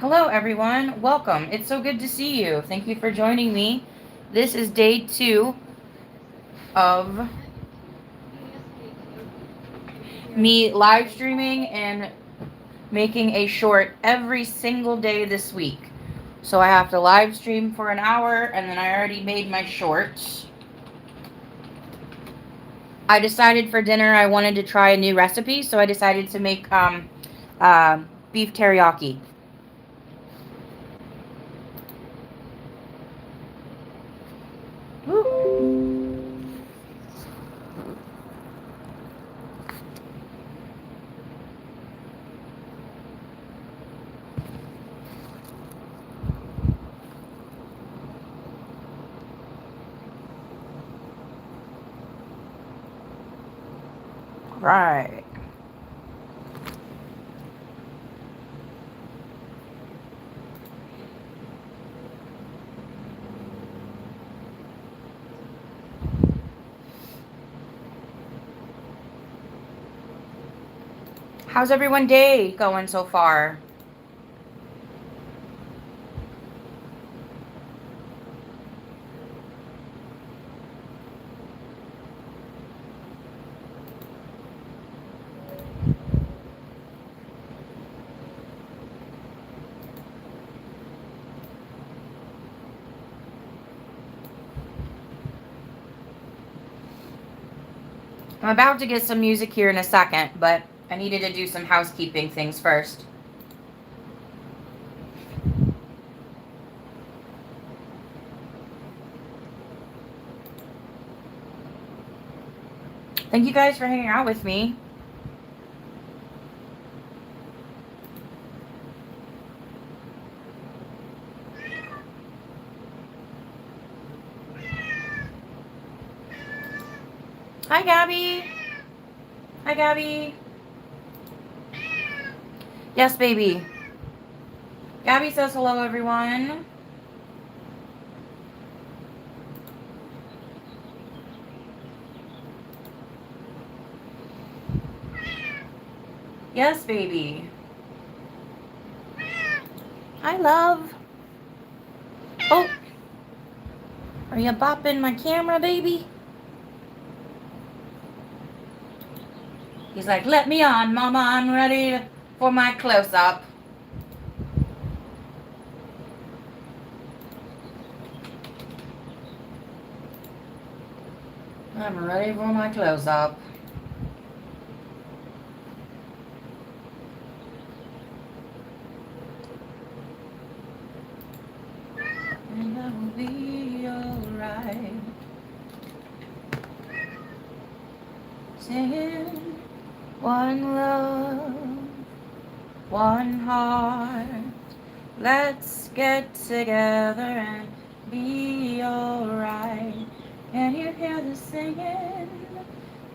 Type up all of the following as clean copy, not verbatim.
Hello, everyone. Welcome. It's so good to see you. Thank you for joining me. This is day 2 of me live streaming and making a short every single day this week. So I have to live stream for an hour, and then I already made my short. I decided for dinner I wanted to try a new recipe, so I decided to make uh, beef teriyaki. Woo. Right. How's everyone day going so far? I'm about to get some music here in a second, but I needed to do some housekeeping things first. Thank you guys for hanging out with me. Hi, Gabby. Hi, Gabby. Yes, baby. Gabby says hello, everyone. Yes, baby. Hi, love. Oh, are you bopping my camera, baby? He's like, let me on, mama. I'm ready for my close-up. I'm ready for my close-up. And I will be alright. Singing one love, one heart. Let's get together and be alright. Can you hear the singing?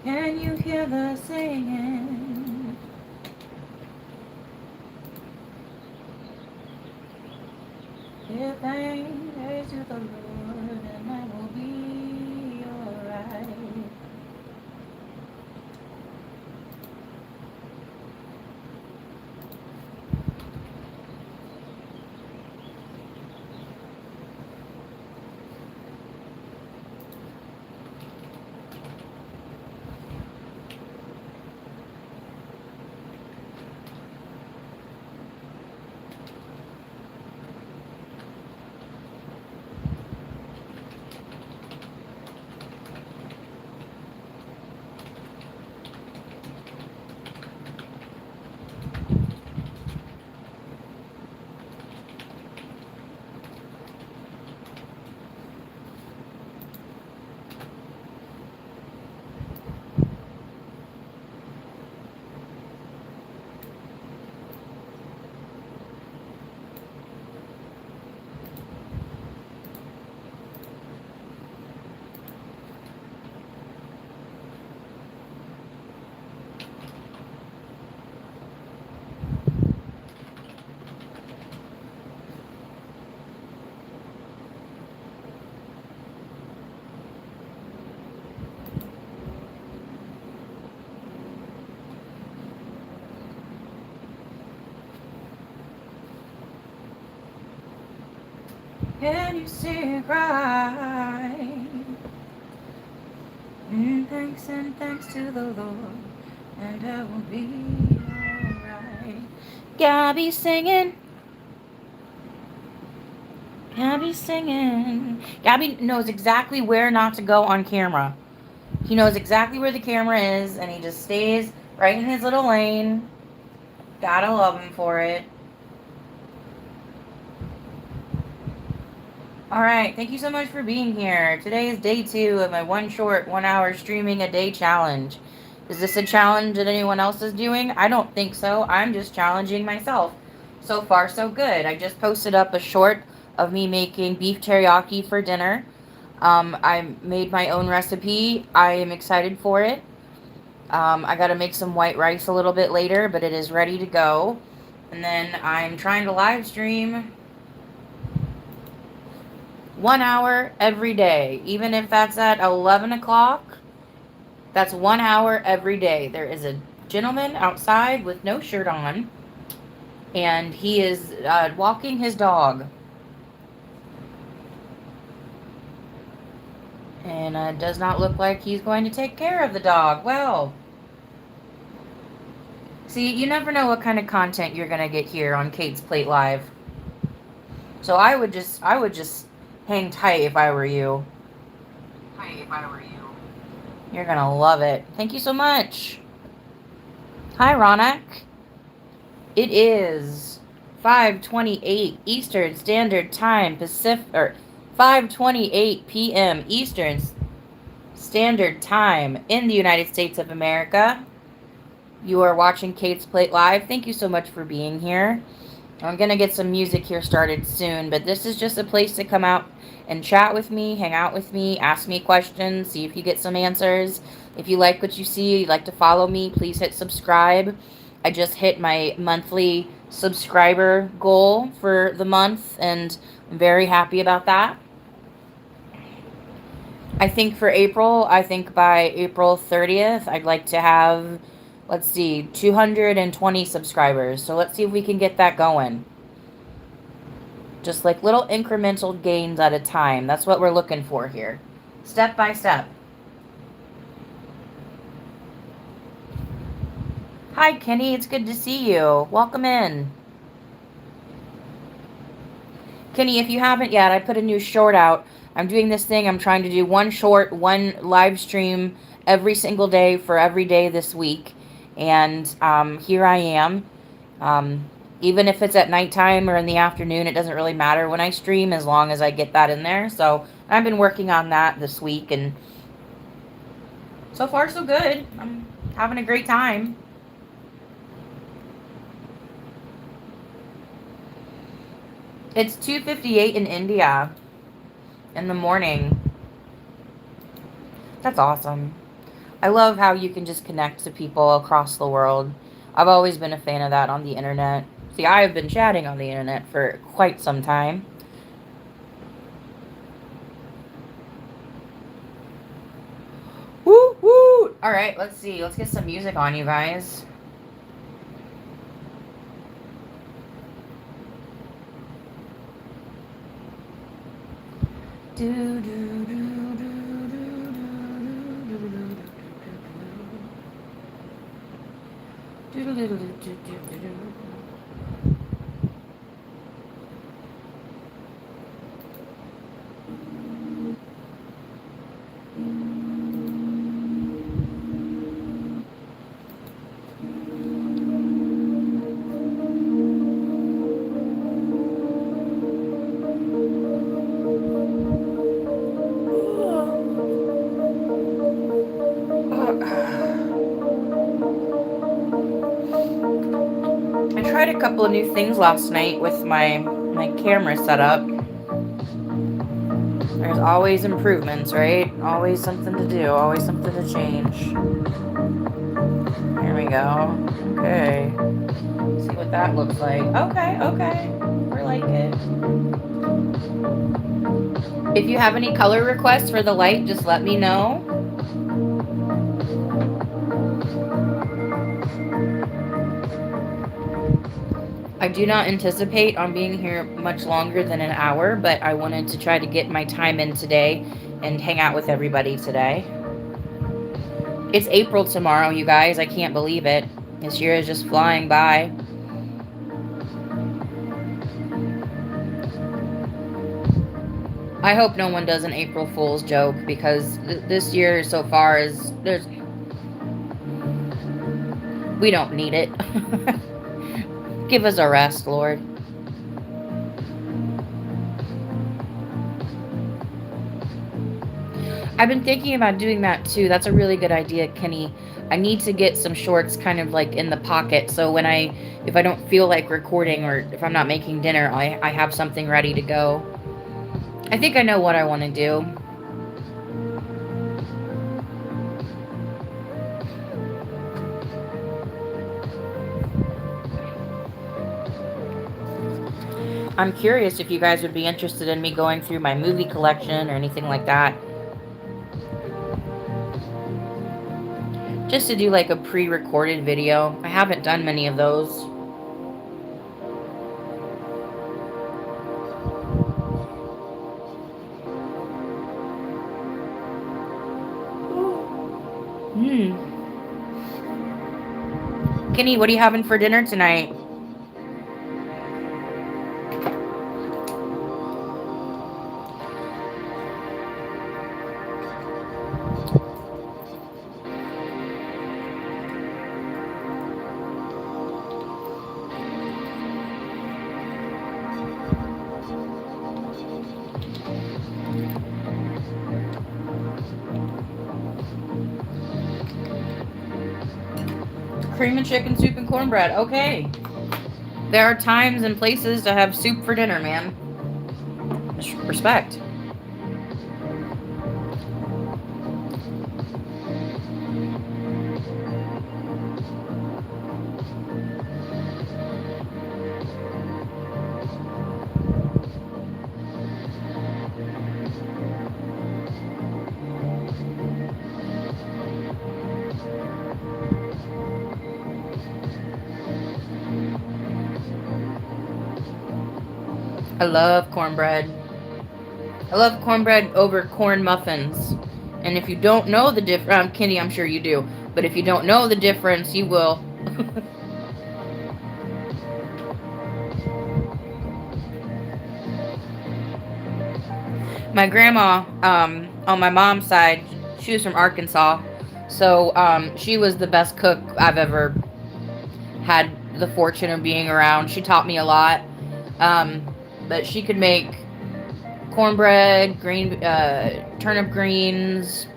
Can you hear the singing? Give thanks to the Lord and I will be alright. Can you see it cry? And thanks to the Lord, and I will be alright. Gabby singing. Gabby singing. Gabby knows exactly where not to go on camera. He knows exactly where the camera is, and he just stays right in his little lane. Gotta love him for it. Alright, thank you so much for being here. Today is day 2 of my 1 hour streaming a day challenge. Is this a challenge that anyone else is doing? I don't think so. I'm just challenging myself. So far, so good. I just posted up a short of me making beef teriyaki for dinner. I made my own recipe. I am excited for it. I got to make some white rice a little bit later, but it is ready to go. And then I'm trying to live stream 1 hour every day. Even if that's at 11 o'clock, that's 1 hour every day. There is a gentleman outside with no shirt on, and he is walking his dog. And it does not look like he's going to take care of the dog. Well, see, you never know what kind of content you're going to get here on Kate's Plate Live. So I would just hang tight if I were you. You're going to love it. Thank you so much. Hi, Ronak. It is 5:28 Eastern Standard Time, Pacific, or 5:28 p.m. Eastern Standard Time in the United States of America. You are watching Kate's Plate Live. Thank you so much for being here. I'm going to get some music here started soon, but this is just a place to come out and chat with me, hang out with me, ask me questions, see if you get some answers. If you like what you see, you'd like to follow me, please hit subscribe. I just hit my monthly subscriber goal for the month, and I'm very happy about that. I think for April, by April 30th, I'd like to have, let's see, 220 subscribers. So let's see if we can get that going. Just like little incremental gains at a time. That's what we're looking for here. Step by step. Hi, Kenny. It's good to see you. Welcome in. Kenny, if you haven't yet, I put a new short out. I'm doing this thing. I'm trying to do one short, one live stream every single day for every day this week. And here I am. Even if it's at nighttime or in the afternoon, it doesn't really matter when I stream as long as I get that in there. So I've been working on that this week, and so far so good. I'm having a great time. It's 2:58 in India in the morning. That's awesome. I love how you can just connect to people across the world. I've always been a fan of that on the internet. See, I have been chatting on the internet for quite some time. Woo, woo! Alright, let's see. Let's get some music on, you guys. Do, do, do, do, do, do, do, do, do. I tried a couple of new things last night with my camera setup. There's always improvements, right? Always something to do, always something to change. Here we go. Okay. See what that looks like. Okay. We like it. If you have any color requests for the light, just let me know. I do not anticipate on being here much longer than an hour, but I wanted to try to get my time in today and hang out with everybody today. It's April tomorrow, you guys. I can't believe it. This year is just flying by. I hope no one does an April Fool's joke because this year so far we don't need it. Give us a rest, Lord. I've been thinking about doing that too. That's a really good idea, Kenny. I need to get some shorts kind of like in the pocket so if I don't feel like recording or if I'm not making dinner, I have something ready to go. I think I know what I want to do. I'm curious if you guys would be interested in me going through my movie collection or anything like that. Just to do like a pre-recorded video. I haven't done many of those. Kenny, what are you having for dinner tonight? Cream and chicken soup and cornbread. Okay. There are times and places to have soup for dinner, man. Respect. I love cornbread. I love cornbread over corn muffins. And if you don't know the difference, Kenny, I'm sure you do. But if you don't know the difference, you will. My grandma, on my mom's side, she was from Arkansas. So she was the best cook I've ever had the fortune of being around. She taught me a lot. But she could make cornbread, turnip greens,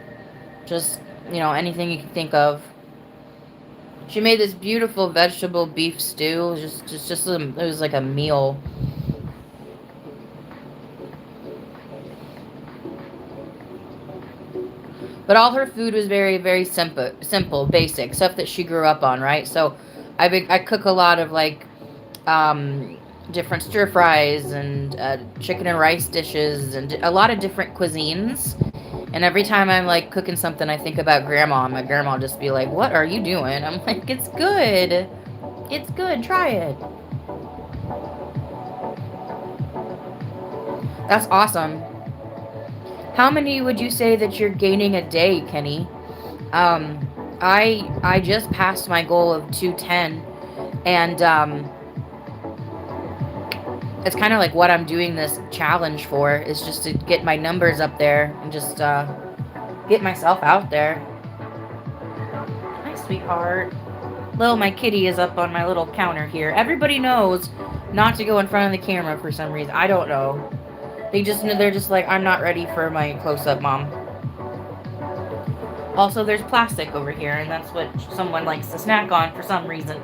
just, anything you can think of. She made this beautiful vegetable beef stew. It was like a meal. But all her food was very, very simple, basic stuff that she grew up on, right? So I cook a lot of like different stir fries and chicken and rice dishes and a lot of different cuisines. And every time I'm like cooking something, I think about grandma. And my grandma will just be like, "What are you doing?" I'm like, "It's good. It's good. Try it." That's awesome. How many would you say that you're gaining a day, Kenny? I just passed my goal of 210, and it's kind of like what I'm doing this challenge for, is just to get my numbers up there and just get myself out there. Hi, sweetheart. My kitty is up on my little counter here. Everybody knows not to go in front of the camera for some reason. I don't know. They're just like, I'm not ready for my close-up, Mom. Also, there's plastic over here, and that's what someone likes to snack on for some reason.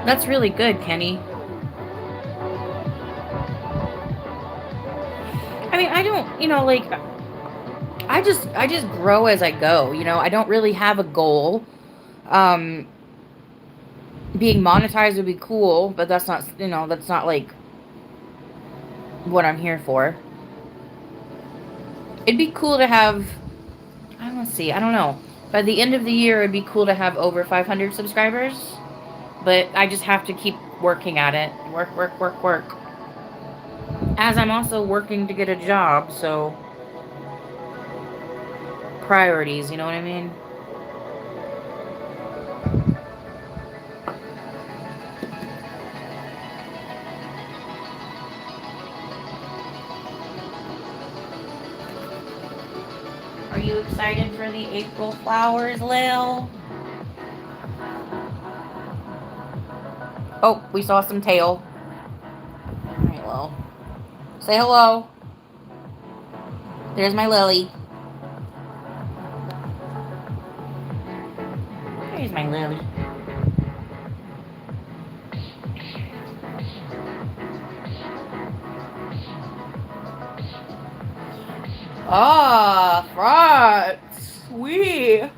That's really good, Kenny. I mean, I don't, like I just grow as I go, I don't really have a goal. Um Being monetized would be cool, but that's not like what I'm here for. It'd be cool to have, I don't see, I don't know. By the end of the year, it'd be cool to have over 500 subscribers, but I just have to keep working at it. Work, work, work, work. As I'm also working to get a job, so priorities, you know what I mean? Are you excited for the April flowers, Lil? Oh, we saw some tail. Alright, Lil. Say hello. There's my Lily. There's my Lily. Ah, right. Sweet.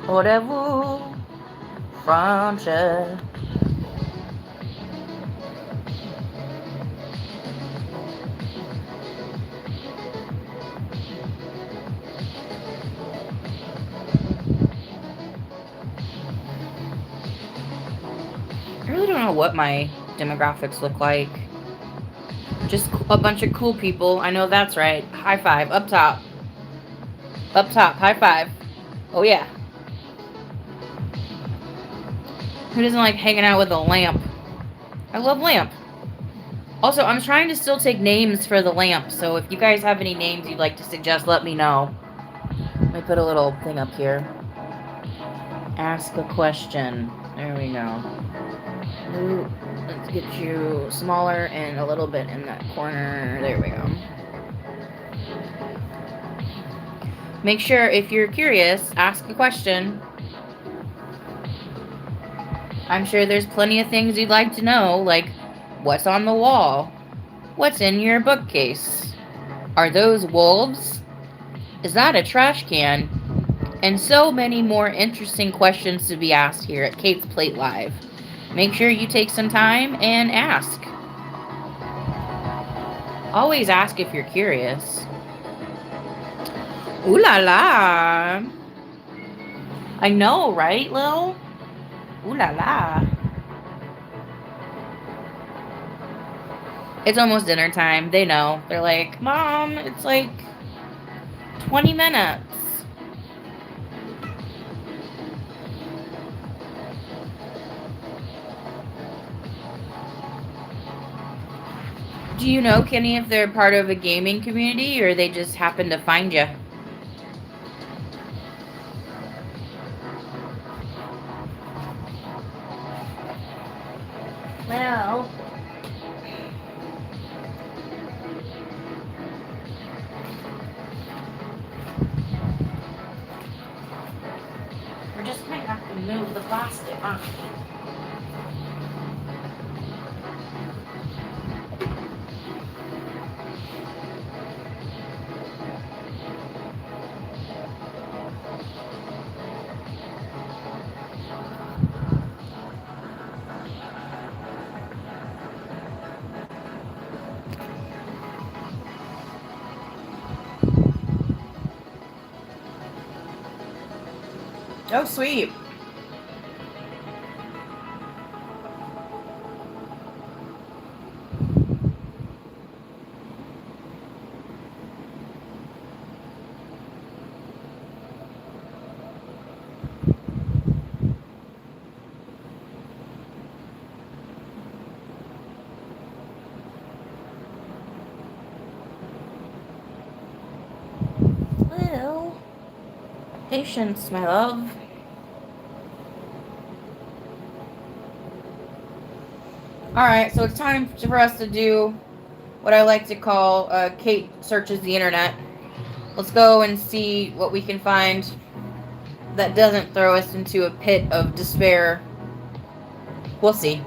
Whatever. Francia. I really don't know what my demographics look like. Just a bunch of cool people. I know that's right. High five. Up top. Up top. High five. Oh, yeah. Who doesn't like hanging out with a lamp? I love lamp. Also, I'm trying to still take names for the lamp, so if you guys have any names you'd like to suggest, let me know. Let me put a little thing up here. Ask a question. There we go. Ooh, let's get you smaller and a little bit in that corner. There we go. Make sure, if you're curious, ask a question. I'm sure there's plenty of things you'd like to know, like what's on the wall? What's in your bookcase? Are those wolves? Is that a trash can? And so many more interesting questions to be asked here at Kate's Plate Live. Make sure you take some time and ask. Always ask if you're curious. Ooh la la. I know, right, Lil? Ooh la la. It's almost dinner time. They know. They're like, Mom, it's like 20 minutes. Do you know, Kenny, if they're part of a gaming community or they just happen to find you? Well, we just might have to move the plastic, huh? Oh, sweet. Well, patience, my love. Alright, so it's time for us to do what I like to call Kate searches the internet. Let's go and see what we can find that doesn't throw us into a pit of despair. We'll see.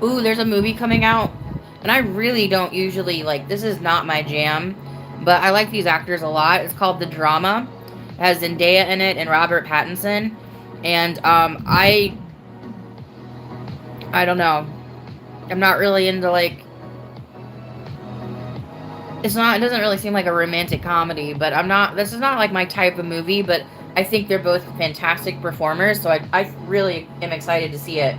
Ooh, there's a movie coming out, and I really don't usually like. This is not my jam, but I like these actors a lot. It's called The Drama. It has Zendaya in it and Robert Pattinson, and I don't know. I'm not really into like. It's not. It doesn't really seem like a romantic comedy, but I'm not. This is not like my type of movie, but I think they're both fantastic performers, so I really am excited to see it.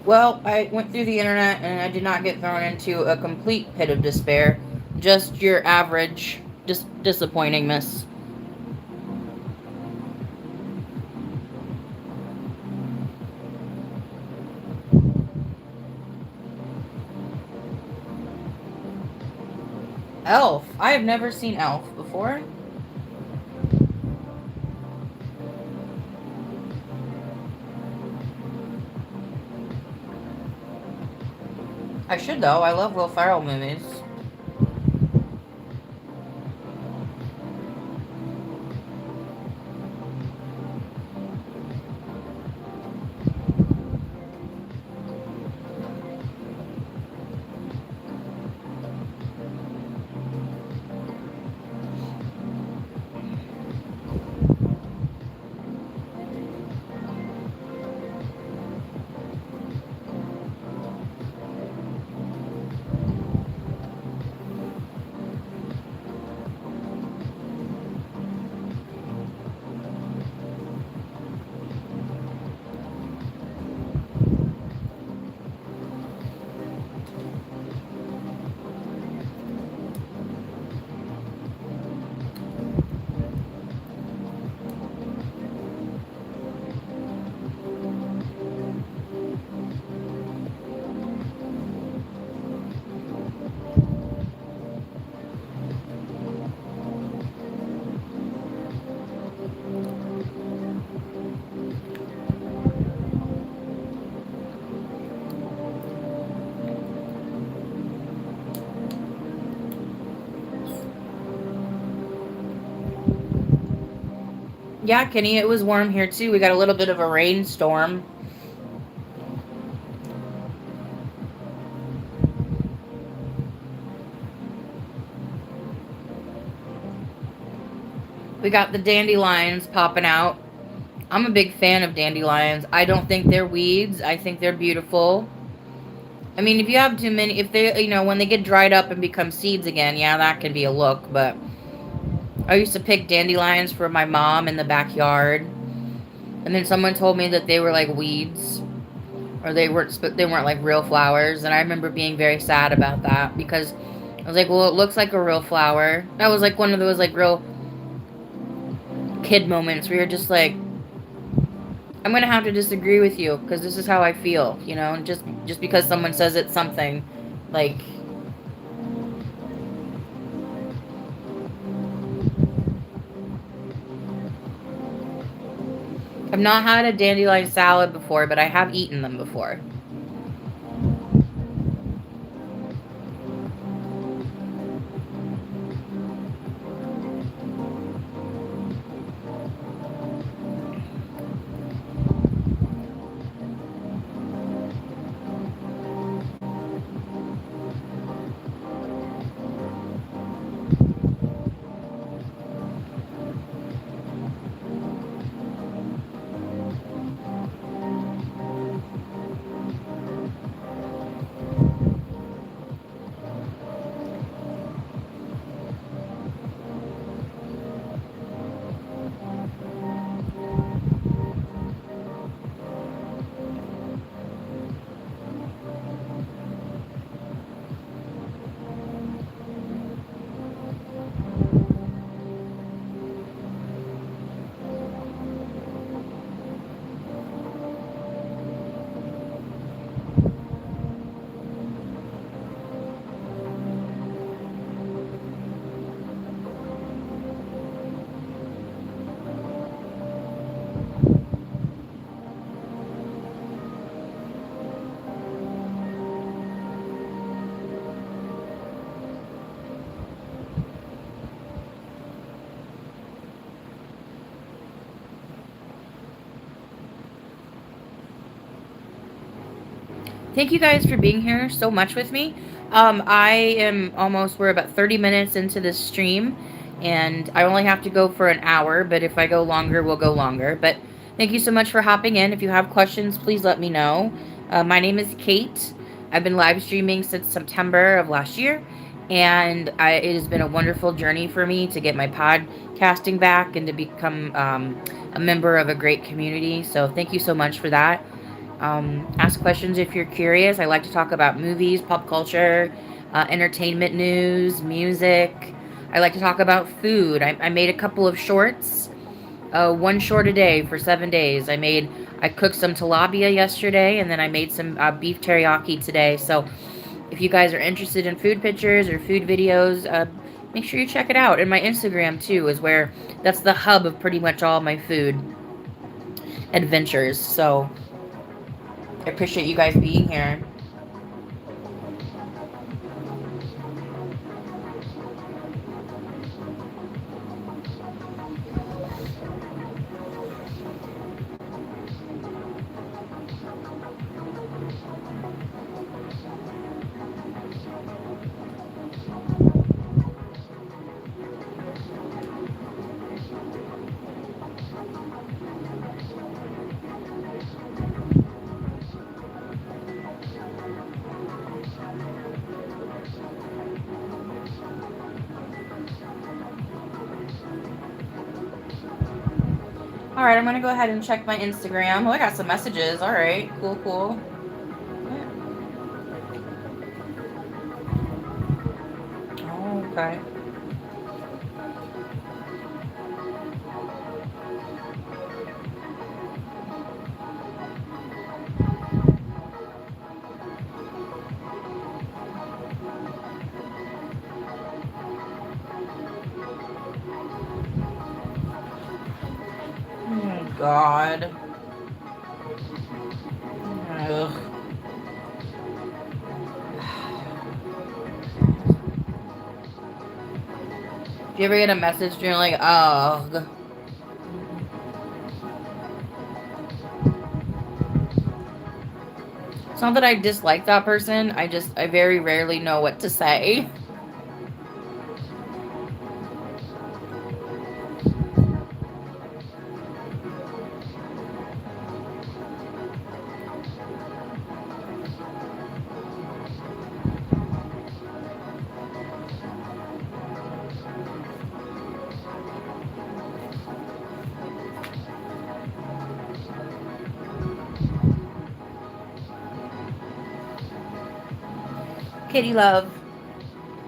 Well, I went through the internet and I did not get thrown into a complete pit of despair. Just your average, just disappointing miss. Elf. I have never seen Elf before. I should though. I love Will Ferrell movies. Yeah, Kenny, it was warm here too. We got a little bit of a rainstorm. We got the dandelions popping out. I'm a big fan of dandelions. I don't think they're weeds. I think they're beautiful. I mean, if you have too many, if they, when they get dried up and become seeds again, yeah, that can be a look. But I used to pick dandelions for my mom in the backyard. And then someone told me that they were like weeds. Or they weren't like real flowers. And I remember being very sad about that. Because I was like, well, it looks like a real flower. That was like one of those like real kid moments where you're just like, I'm gonna have to disagree with you because this is how I feel, and just because someone says it's something, like, I've not had a dandelion salad before, but I have eaten them before. Thank you guys for being here so much with me. We're about 30 minutes into this stream, and I only have to go for an hour, but if I go longer, we'll go longer. But thank you so much for hopping in. If you have questions, please let me know. My name is Kate. I've been live streaming since September of last year, and it has been a wonderful journey for me to get my podcasting back and to become a member of a great community. So thank you so much for that. Ask questions if you're curious. I like to talk about movies, pop culture, entertainment news, music. I like to talk about food. I made a couple of shorts, one short a day for 7 days. I cooked some tilapia yesterday, and then I made some beef teriyaki today. So if you guys are interested in food pictures or food videos, make sure you check it out. And my Instagram too that's the hub of pretty much all my food adventures. So I appreciate you guys being here. All right, I'm gonna go ahead and check my Instagram. Oh, I got some messages. All right, cool, cool. Oh, okay. Oh, God. Ugh. Do you ever get a message and you're like, ugh? It's not that I dislike that person. I very rarely know what to say. Kitty love,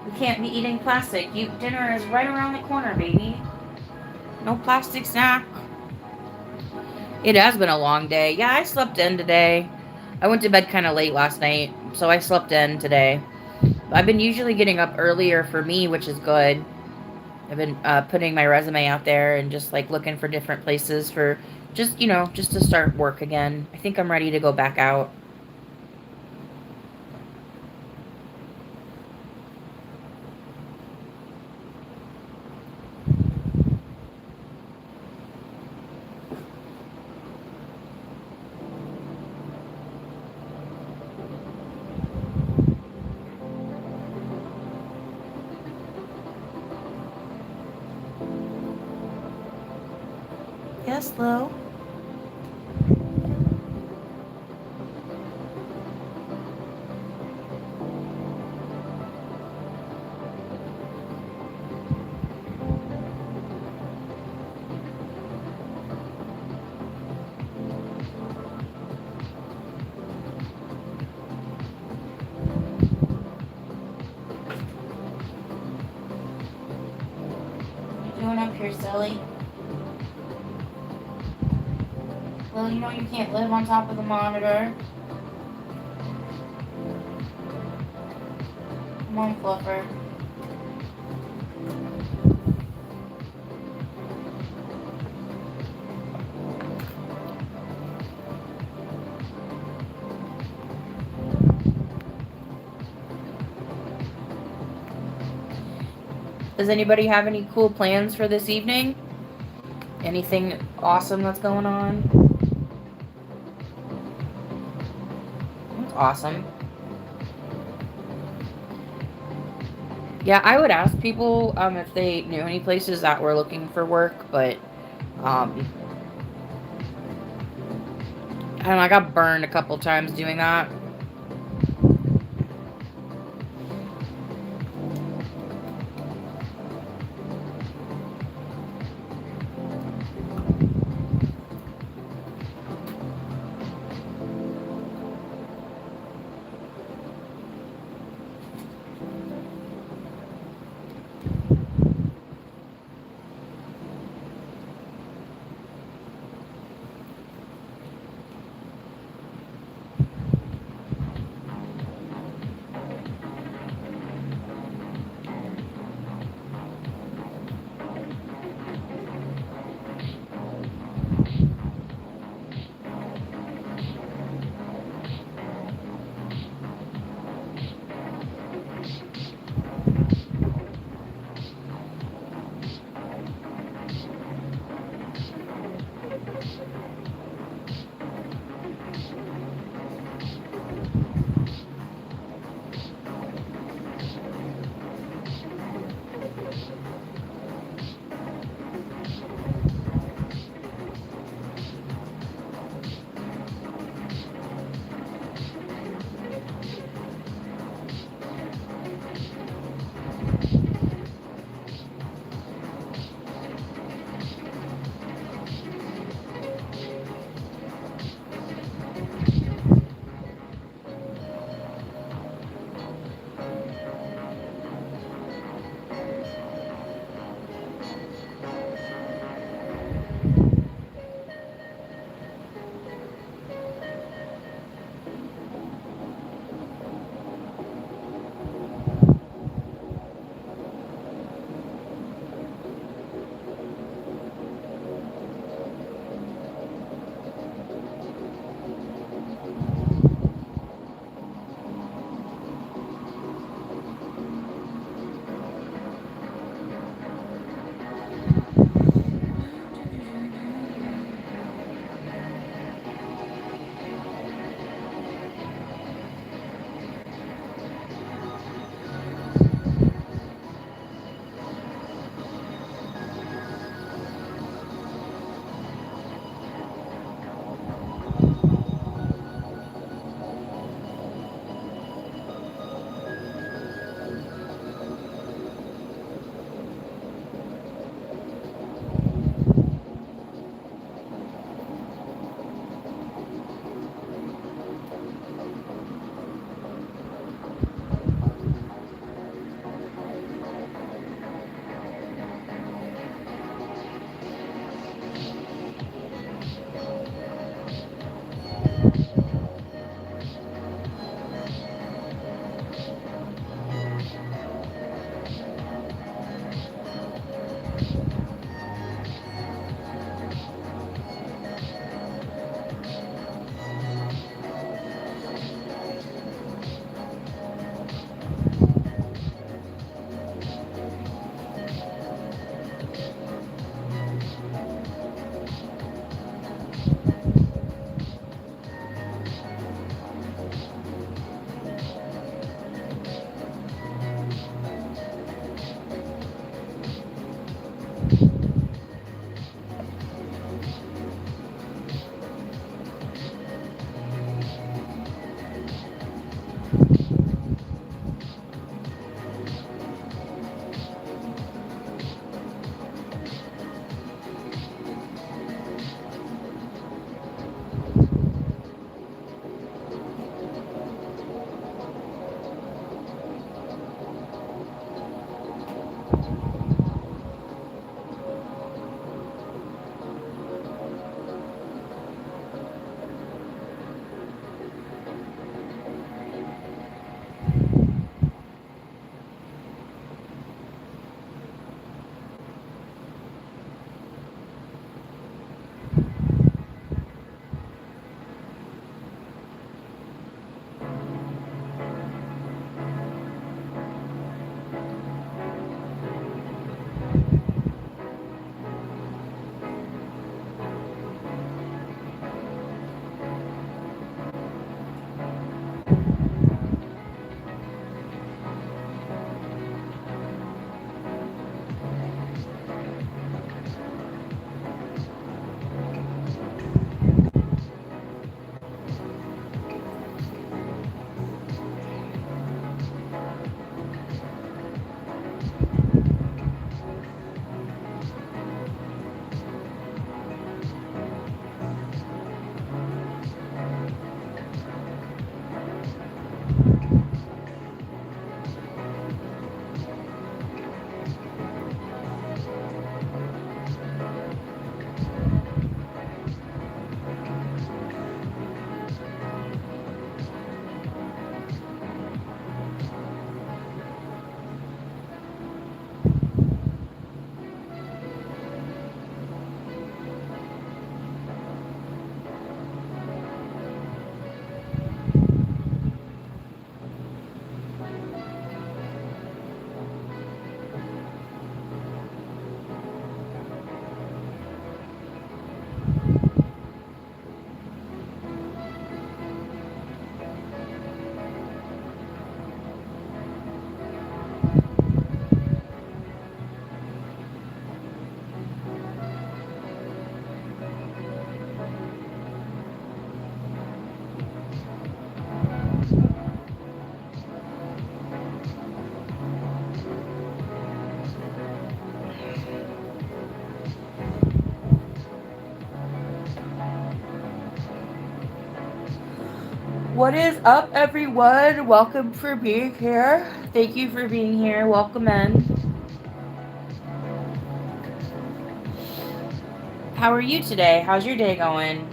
we can't be eating plastic. Dinner is right around the corner, baby. No plastic snack. It has been a long day. Yeah, I slept in today. I went to bed kind of late last night, so I slept in today. I've been usually getting up earlier for me, which is good. I've been putting my resume out there and just like looking for different places for just, just to start work again. I think I'm ready to go back out. Yes, Lo. What you doing up here, silly? Well, you know you can't live on top of the monitor. Come on, Fluffer. Does anybody have any cool plans for this evening? Anything awesome that's going on? That's awesome. Yeah, I would ask people if they knew any places that were looking for work, but um, I don't know, I got burned a couple times doing that. What is up, everyone? Welcome for being here. Thank you for being here. Welcome in. How are you today? How's your day going?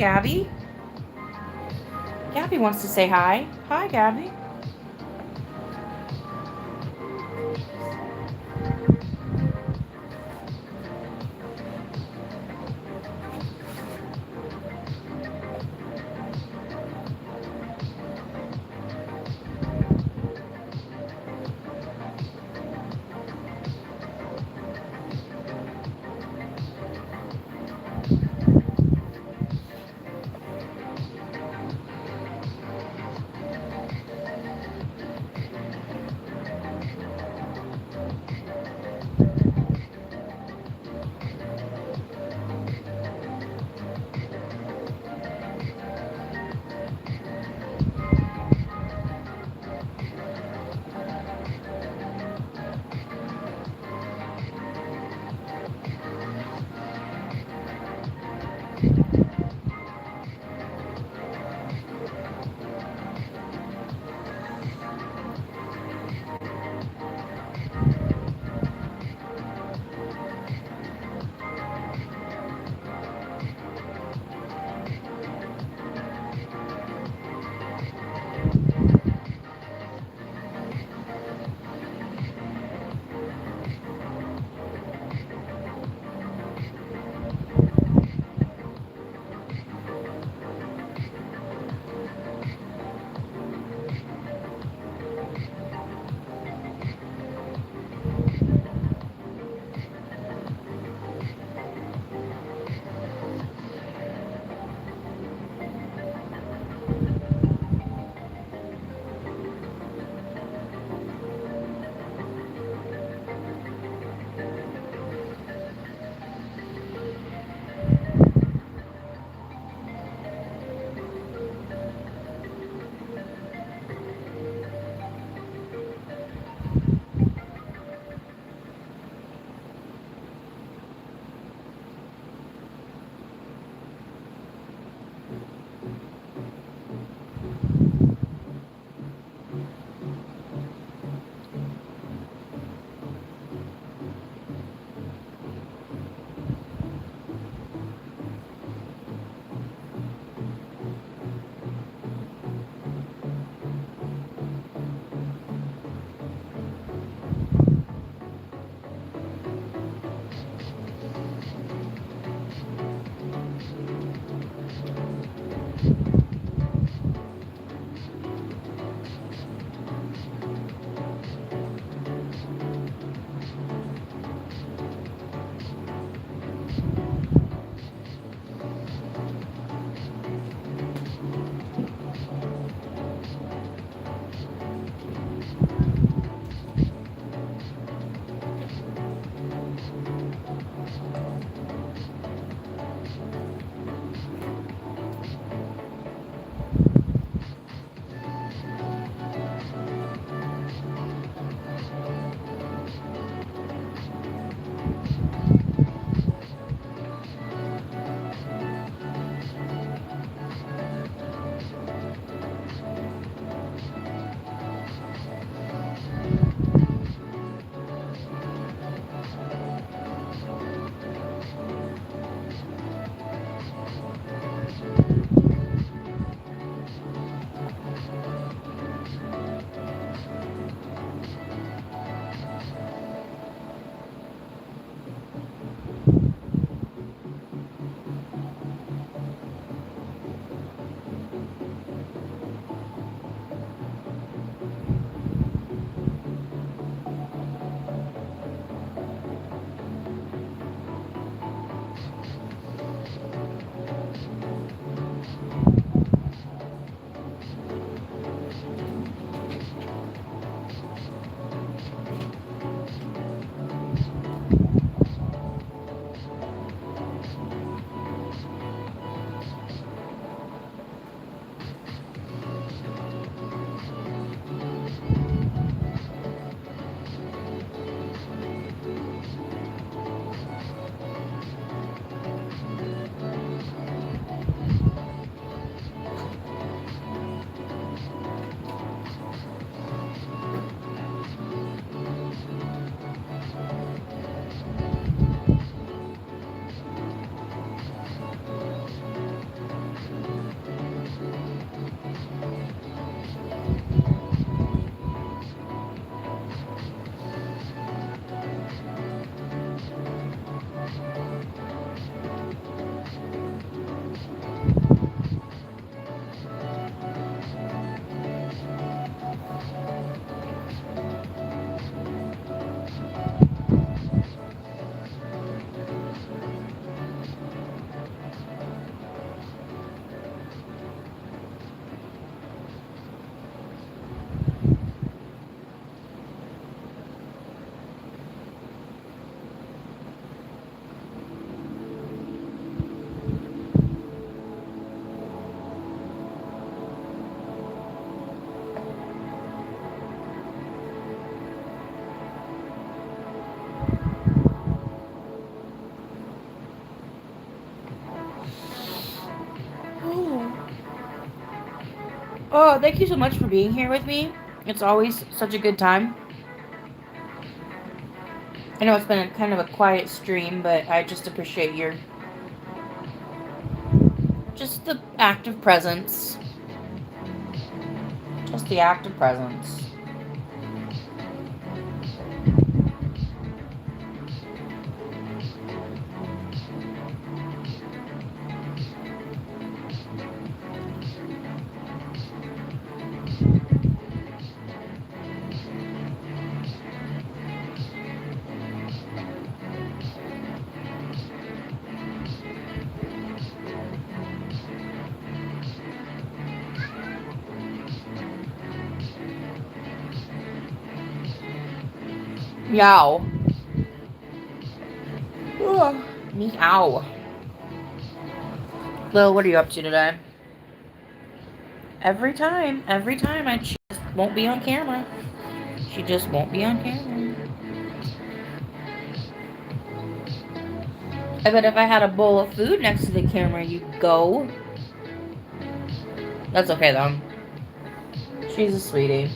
Gabby. Gabby wants to say hi. Hi, Gabby. Oh, thank you so much for being here with me. It's always such a good time. I know it's been kind of a quiet stream, but I just appreciate your just the active presence. Just the active presence. Meow. Ugh. Meow. Lil, what are you up to today? Every time I just won't be on camera. She just won't be on camera. I bet if I had a bowl of food next to the camera, you'd go. That's okay though. She's a sweetie.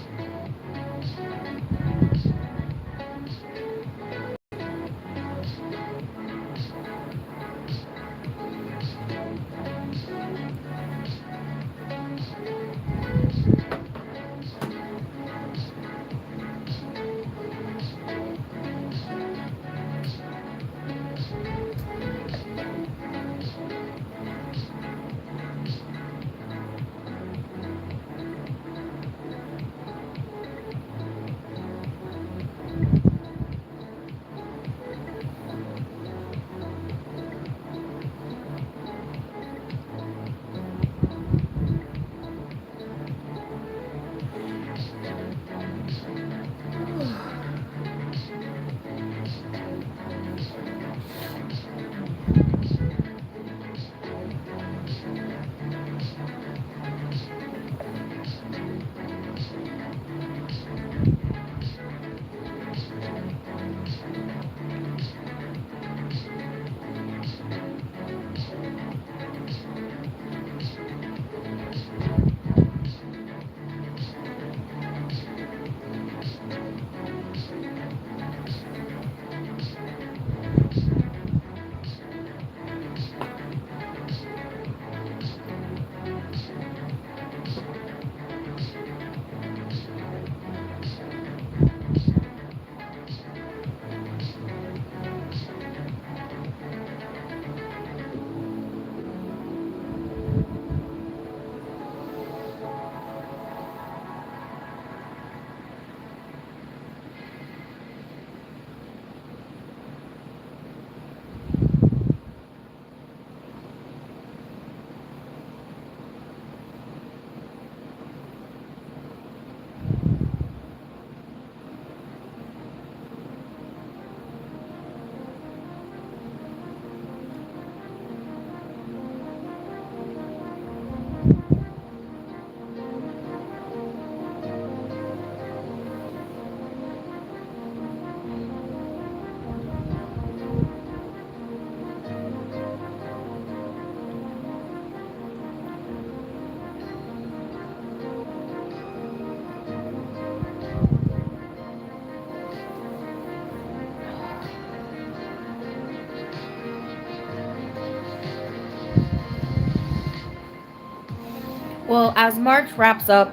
Well, as March wraps up,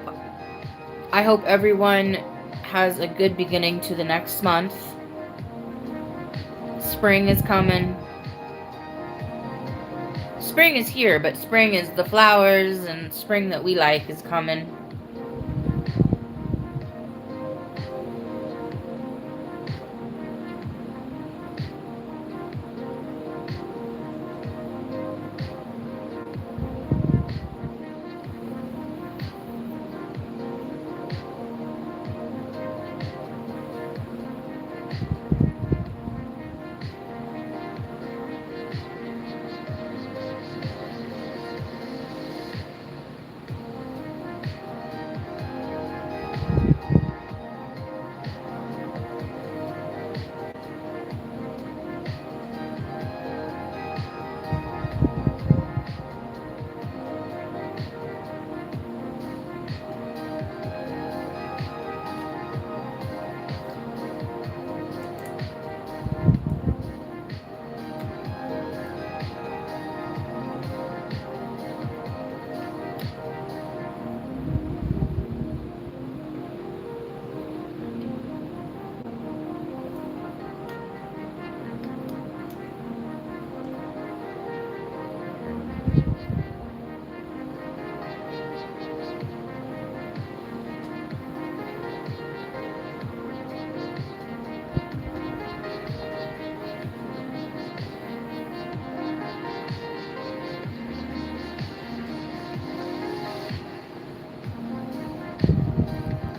I hope everyone has a good beginning to the next month. Spring is coming. Spring is here, but spring is the flowers, and spring that we like is coming.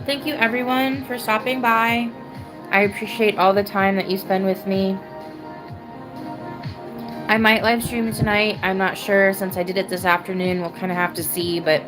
thank you everyone for stopping by. I appreciate all the time that you spend with me. I might live stream tonight. I'm not sure. Since I did it this afternoon, we'll kind of have to see, but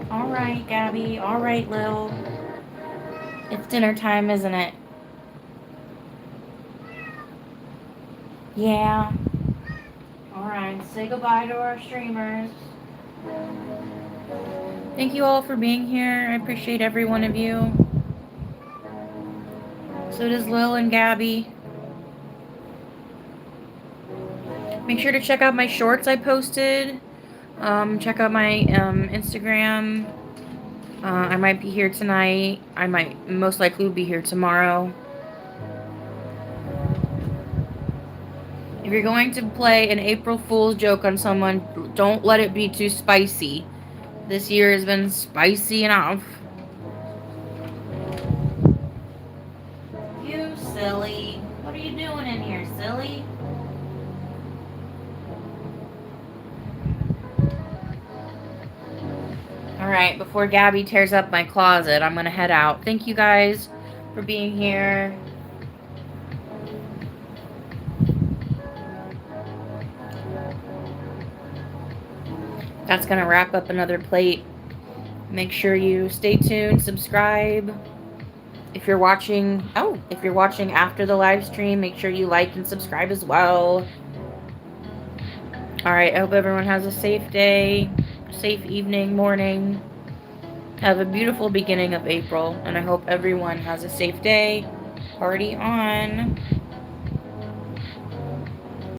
all right, Gabby. All right, Lil. It's dinner time, isn't it? Yeah. All right. Say goodbye to our streamers. Thank you all for being here. I appreciate every one of you. So does Lil and Gabby. Make sure to check out my shorts I posted. Check out my Instagram. I might be here tonight. I might most likely be here tomorrow. If you're going to play an April Fool's joke on someone, don't let it be too spicy. This year has been spicy enough. You silly. What are you doing in here, silly? Alright, before Gabby tears up my closet, I'm gonna head out. Thank you guys for being here. That's gonna wrap up another plate. Make sure you stay tuned, subscribe. If you're watching after the live stream, make sure you like and subscribe as well. Alright, I hope everyone has a safe day, safe evening, morning. Have a beautiful beginning of April, and I hope everyone has a safe day. Party on.